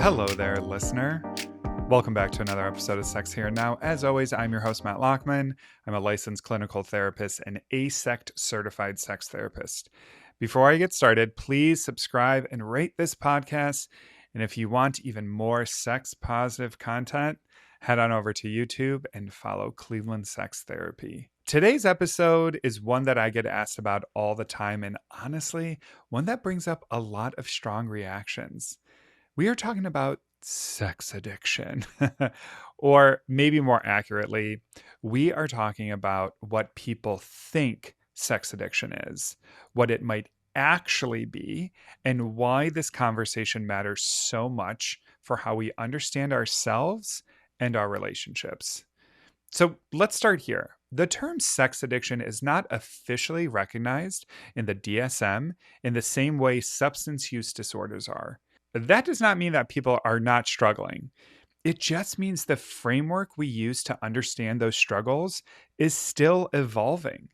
Hello there, listener. Welcome back to another episode of Sex Here and Now. As always, I'm your host, Matt Lockman. I'm a licensed clinical therapist and ASECT certified sex therapist. Before I get started, please subscribe and rate this podcast. And if you want even more sex positive content, head on over to YouTube and follow Cleveland Sex Therapy. Today's episode is one that I get asked about all the time, and honestly, one that brings up a lot of strong reactions. We are talking about sex addiction. Or maybe more accurately, we are talking about what people think sex addiction is, what it might actually be, and why this conversation matters so much for how we understand ourselves and our relationships. So let's start here. The term sex addiction is not officially recognized in the DSM in the same way substance use disorders are. That does not mean that people are not struggling. It just means the framework we use to understand those struggles is still evolving.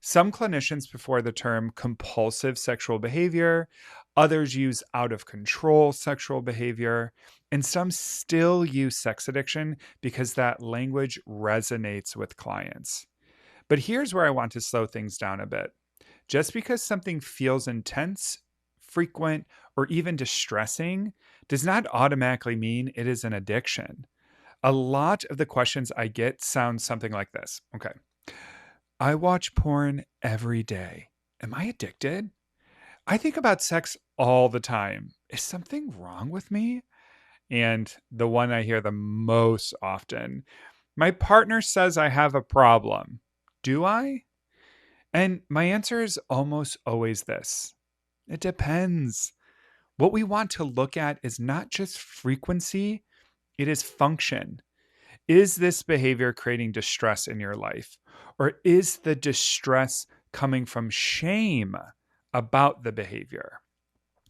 Some clinicians prefer the term compulsive sexual behavior, others use out of control sexual behavior, and some still use sex addiction because that language resonates with clients. But here's where I want to slow things down a bit. Just because something feels intense, frequent, or even distressing does not automatically mean it is an addiction. A lot of the questions I get sound something like this. Okay. I watch porn every day. Am I addicted? I think about sex all the time. Is something wrong with me? And the one I hear the most often, my partner says I have a problem. Do I? And my answer is almost always this. It depends. What we want to look at is not just frequency, it is function. Is this behavior creating distress in your life? Or is the distress coming from shame about the behavior?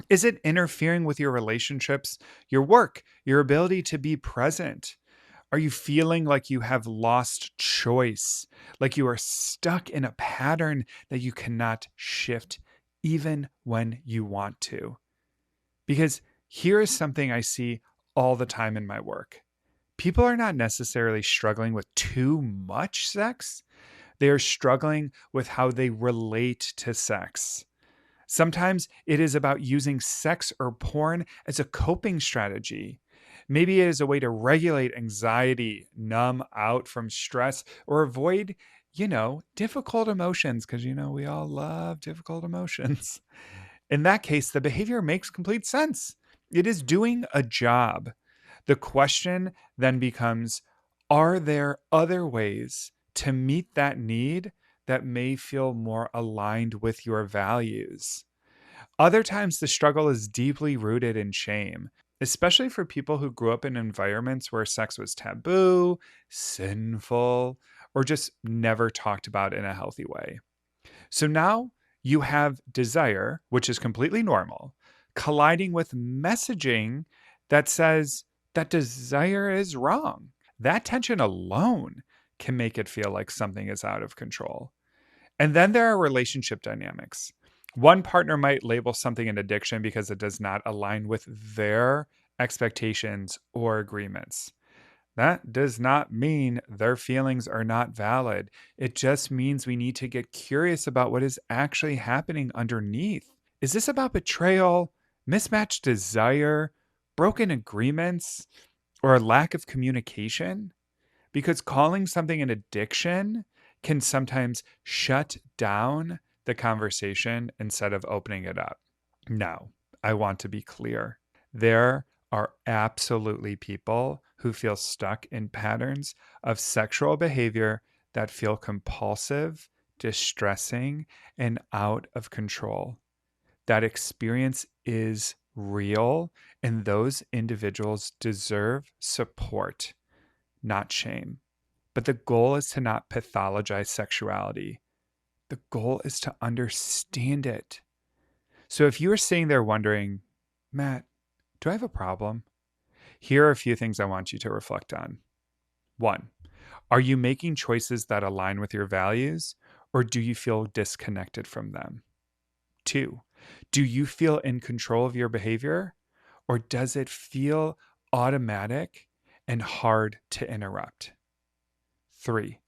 Is it interfering with your relationships, your work, your ability to be present? Are you feeling like you have lost choice, like you are stuck in a pattern that you cannot shift even when you want to? Because here is something I see all the time in my work. People are not necessarily struggling with too much sex. They are struggling with how they relate to sex. Sometimes it is about using sex or porn as a coping strategy. Maybe it is a way to regulate anxiety, numb out from stress, or avoid, difficult emotions, because, we all love difficult emotions. In that case, the behavior makes complete sense. It is doing a job. The question then becomes, are there other ways to meet that need that may feel more aligned with your values? Other times, the struggle is deeply rooted in shame, especially for people who grew up in environments where sex was taboo, sinful, or just never talked about in a healthy way. So now you have desire, which is completely normal, colliding with messaging that says that desire is wrong. That tension alone can make it feel like something is out of control. And then there are relationship dynamics. One partner might label something an addiction because it does not align with their expectations or agreements. That does not mean their feelings are not valid. It just means we need to get curious about what is actually happening underneath. Is this about betrayal, mismatched desire, broken agreements, or a lack of communication? Because calling something an addiction can sometimes shut down the conversation instead of opening it up. Now, I want to be clear. There are absolutely people who feel stuck in patterns of sexual behavior that feel compulsive, distressing, and out of control. That experience is real, and those individuals deserve support, not shame. But the goal is to not pathologize sexuality. The goal is to understand it. So if you are sitting there wondering, Matt, do I have a problem? Here are a few things I want you to reflect on. 1, are you making choices that align with your values, or do you feel disconnected from them? 2, do you feel in control of your behavior, or does it feel automatic and hard to interrupt? 3,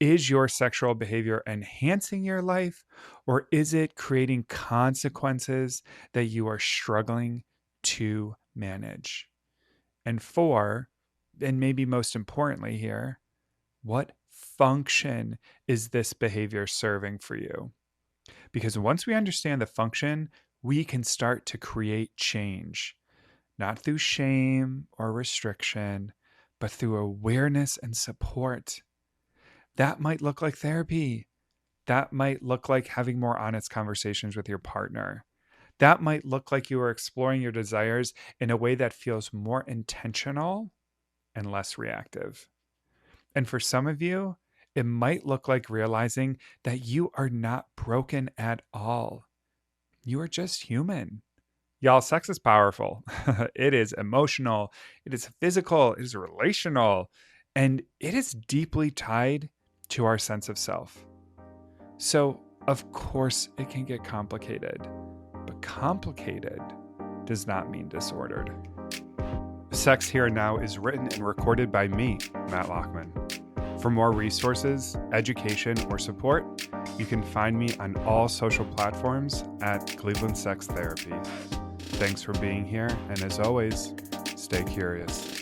is your sexual behavior enhancing your life, or is it creating consequences that you are struggling to manage? And 4, and maybe most importantly here, what function is this behavior serving for you? Because once we understand the function, we can start to create change, not through shame or restriction, but through awareness and support. That might look like therapy. That might look like having more honest conversations with your partner. That might look like you are exploring your desires in a way that feels more intentional and less reactive. And for some of you, it might look like realizing that you are not broken at all. You are just human. Y'all, sex is powerful. It is emotional, it is physical, it is relational, and it is deeply tied to our sense of self. So, of course, it can get complicated, but complicated does not mean disordered. Sex Here and Now is written and recorded by me, Matt Lockman. For more resources, education, or support, you can find me on all social platforms at Cleveland Sex Therapy. Thanks for being here, and as always, stay curious.